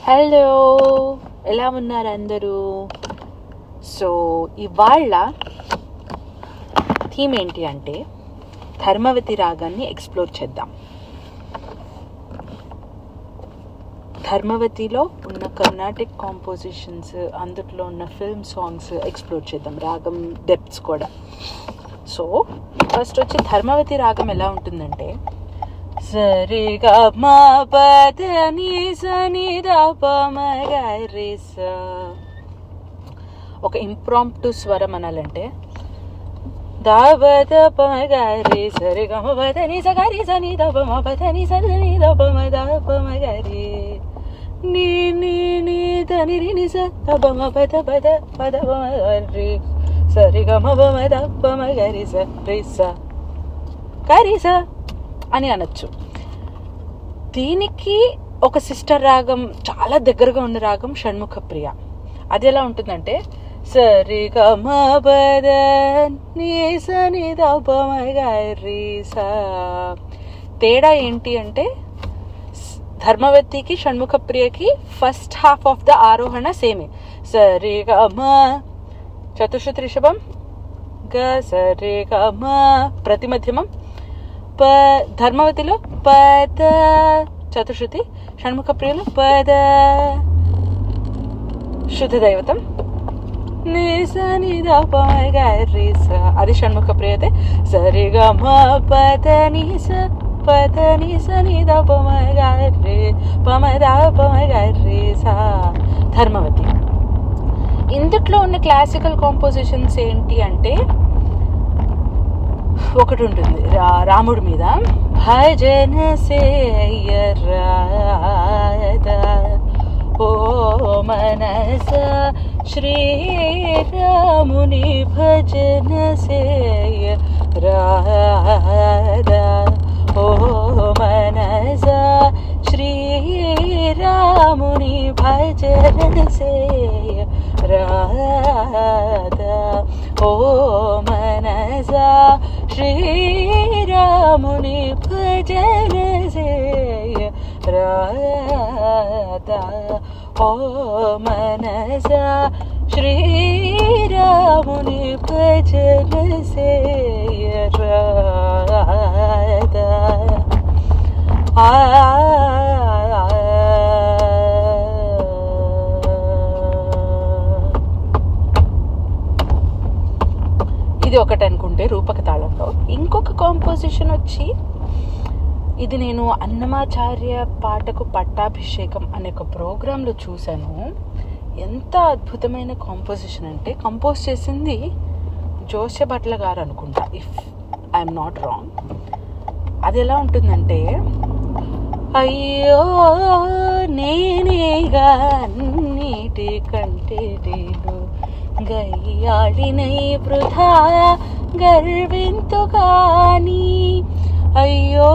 Hello, ఎలా ఉన్నారు అందరూ? సో ఇవాళ థీమ్ ఏంటి అంటే ధర్మవతి రాగాన్ని ఎక్స్ప్లోర్ చేద్దాం. ధర్మవతిలో ఉన్న కర్ణాటిక్ కాంపోజిషన్స్, అందులో ఉన్న ఫిల్మ్ సాంగ్స్ ఎక్స్ప్లోర్ చేద్దాం, రాగం డెప్త్స్ కూడా. సో ఫస్ట్ వచ్చి ధర్మవతి రాగం ఎలా ఉంటుందంటే సరిగా మా పదని సని దపమగరి స. ఒక ఇంప్రాంప్టు స్వరం అనాలంటే దాబద పమగరి సరిగమ పదని సగరి సని దపమ పదని సని దపమ దపమగరి నీ నీ నీ దని ని స దపమ పద పద పద పమగరి సరిగమ పమ దపమగరి స రి స గరి స అని అనొచ్చు. దీనికి ఒక సిస్టర్ రాగం, చాలా దగ్గరగా ఉన్న రాగం షణ్ముఖ ప్రియ. అది ఎలా ఉంటుందంటే సరి గమ పద నీ సని దపమ గరి స. తేడా ఏంటి అంటే ధర్మవతికి షణ్ముఖ ప్రియకి ఫస్ట్ హాఫ్ ఆఫ్ ద ఆరోహణ సేమే. సరి గమ చతుశ్రుతి రిషభం గ సరి గమ ప్రతి మధ్యమం ధర్మవతిలో పద చతుశ్రుతి, షణ్ముఖ ప్రియలో పద శుద్ధ దైవతం నిసని దపమగరి స. అది షణ్ముఖ ప్రియతే సరిగమ పద నిస పద నిసని దపమగరి పమ దపమగరి స ధర్మవతి. ఇందుట్లో ఉన్న క్లాసికల్ కాంపోజిషన్స్ ఏంటి అంటే ఒకటి ఉంటుంది రాముడి మీద భజన సేయరాద ఓ మనస శ్రీరాముని భజన సేయరాద ఓ మనస శ్రీరాముని భజన సేయరాద ఓ మనస శ్రీరాముని భజన సేయరాద ఓ మనస శ్రీరాముని భజన సేయరాద. ఇది ఒకటి అనుకుంటే రూపక తాళంలో. ఇంకొక కాంపోజిషన్ వచ్చి ఇది నేను అన్నమాచార్య పాటకు పట్టాభిషేకం అనే ఒక ప్రోగ్రాంలో చూశాను. ఎంత అద్భుతమైన కాంపోజిషన్ అంటే కంపోజ్ చేసింది జోసెఫ్ భట్ల గారు అనుకుంటా, ఇఫ్ ఐఎమ్ నాట్ రాంగ్. అది ఎలా ఉంటుందంటే అయ్యో నేనేగా అన్నిటి కంటేటిలో గయ్యాడినై వృధా గర్వింతు గాని అయ్యో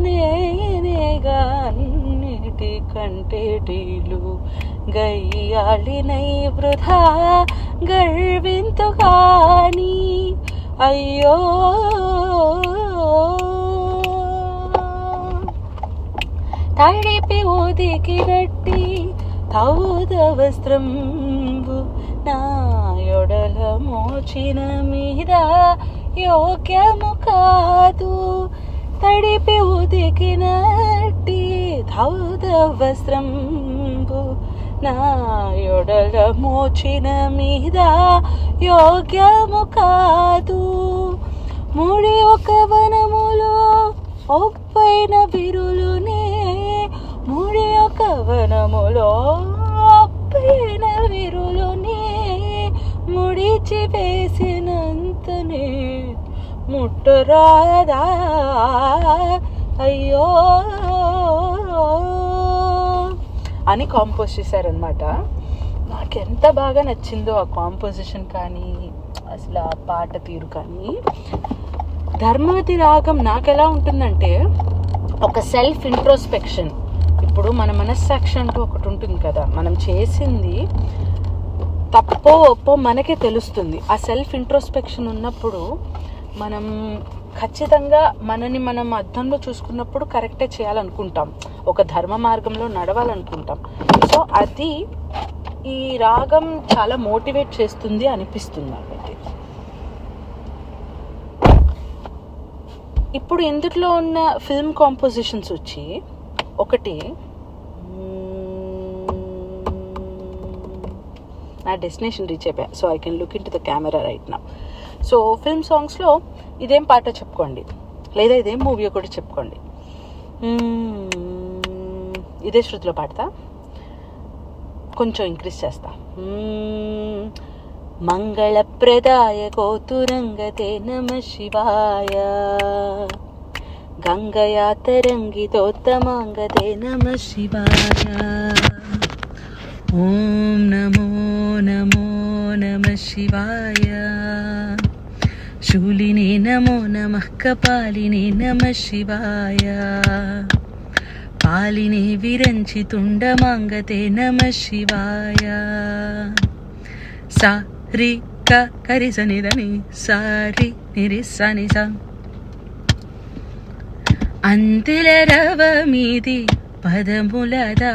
నేనేగా అన్నిటి కంటేటిలు గయ్యాడినై వృధా గర్వింతు గాని అయ్యో తడిపి ఒదికినట్టి తౌద వస్త్రంబు నాయొడల మోచిన మీద యోగ్యము కాదు. తడిపి ఉదికినట్టి ధౌద వస్త్రంబు నాయొడల మోచిన మీద యోగ్యము కాదు. ముడి ఒక వనములో ఒప్పైన బిరులునే ముడి ఒక వనములో ఒప్పైన విరులునే ముడిచి వేసినంతనే ముట్టరాదా అయ్యో అని కాంపోజ్ చేశారనమాట. నాకు ఎంత బాగా నచ్చిందో ఆ కాంపోజిషన్ కానీ అసలు ఆ పాట తీరు కానీ. ధర్మవతి రాగం నాకు ఎలా ఉంటుందంటే ఒక సెల్ఫ్ ఇంట్రోస్పెక్షన్. ఇప్పుడు మన మనస్సాక్షి అంటూ ఒకటి ఉంటుంది కదా, మనం చేసింది తప్పో ఒప్పో మనకే తెలుస్తుంది. ఆ సెల్ఫ్ ఇంట్రోస్పెక్షన్ ఉన్నప్పుడు మనం ఖచ్చితంగా మనని మనం అద్దంలో చూసుకున్నప్పుడు కరెక్టే చేయాలనుకుంటాం, ఒక ధర్మ మార్గంలో నడవాలనుకుంటాం. సో అది ఈ రాగం చాలా మోటివేట్ చేస్తుంది అనిపిస్తుంది నాకైతే. ఇప్పుడు ఇందులో ఉన్న ఫిల్మ్ కాంపోజిషన్స్ వచ్చి ఒకటి నా డెస్టినేషన్ రీచ్ అయిపోయా. So I can look in to the camera right now. So film సాంగ్స్లో ఇదేం పాట చెప్పుకోండి, లేదా ఇదేం మూవీ కూడా చెప్పుకోండి. ఇదే శృతిలో పాడతా, కొంచెం ఇంక్రీజ్ చేస్తా. మంగళప్రదాయ కోతురంగతే నమ శివాయ, గంగయా తరంగితోత్తమాంగతే నమ శివాయ. ఓం నమో నమో నమ శివాయ, శూలినే నమో నమః కపాలినే నమ శివాయ, పాలినే విరంచి తుండమాంగతే నమ శివాయ. సా రి క కరి సనిదని సారి నిరి సని స. అంతిల రవ మీది పదములదా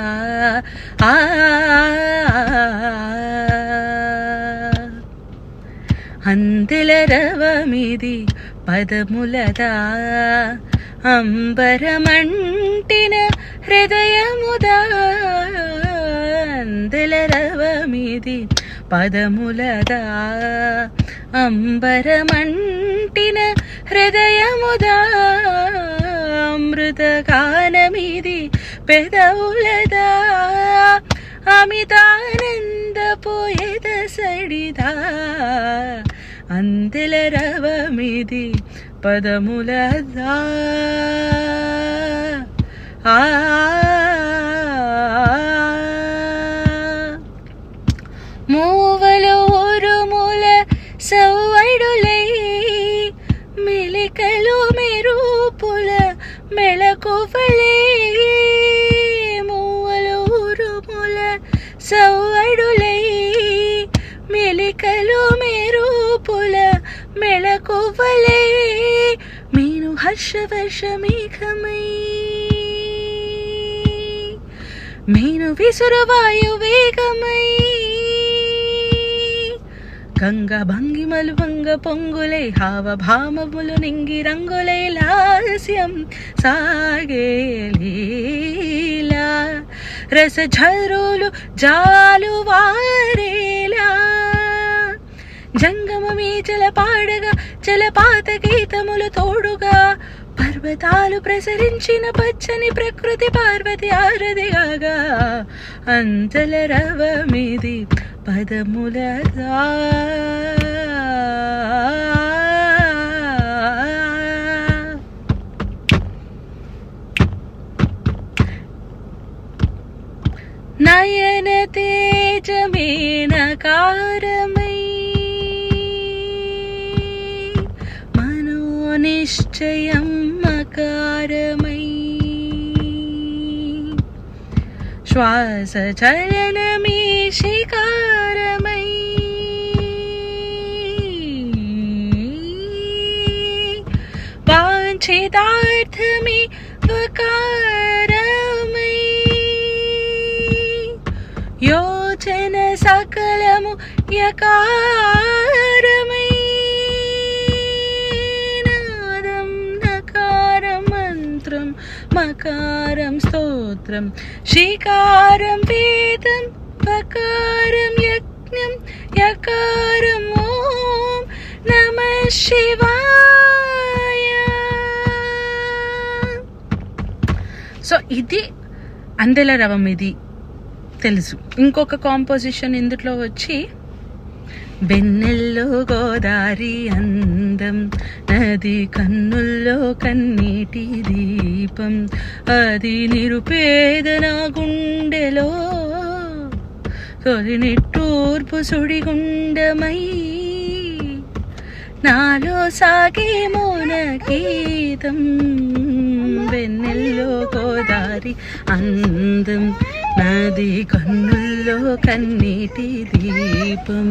అంతిల రవ మీది పదములదా, అంబరమంటిన హృదయముదా. అంతిల రవ మీది పదములదా, అంబరమంటిన హృదయముదా. అమృతగానమిది పెదవులదా, అమితానందపోయేద సడిదా. అంతిల రవ మీది పదములదా. మూవలు ఉరుముల సవ్వడులై, మెలికలు మెరుపుల మెళకువలై. మూవలు ఉరుముల సవ్వడులై, మెలికలు మెరుపుల మెళకువలై. మీను హర్షవర్షమేఘమై, మీను విసురువాయు వేగమై. గంగ భంగిమలు వంగ పొంగులై, హావభామములు నింగి రంగులై. లాస్యం సాగే లీలా, రసఝరులు జాలువారేలా. జంగమమీ జలపాడగా, జలపాత గీతములు తోడుగా. పర్వతాలు ప్రసరించిన పచ్చని ప్రకృతి పార్వతి ఆరదిగాగా. అంతల రవ మీది పదములదా. నయన తేజమేనకారమై, మనోనిశ్చయం మకారమై. శ్వాస చలనమే శిఖారమై, వాంఛితార్థమే వకారమై. యోచన సకలము యకారమై. నాదం నకారం మంత్రం మకారం స్తోత్రం. శికారం వేదం వకారం యజ్ఞం యకారం. ఓం నమః శివాయ. సో ఇది అందెల రవం, ఇది తెలుసు. ఇంకొక కాంపోజిషన్ ఇందులో వచ్చి, వెన్నెల్లో గోదారి అందం, నది కన్నుల్లో కన్నీటి దీపం. అది నిరుపేద నా గుండెలో, తొలి నిట్టూర్పు సుడిగుండమై. నాలో సాగే మౌన గీతం, వెన్నెల్లో గోదారి అందం, నది కన్నుల్లో కన్నీటి దీపం.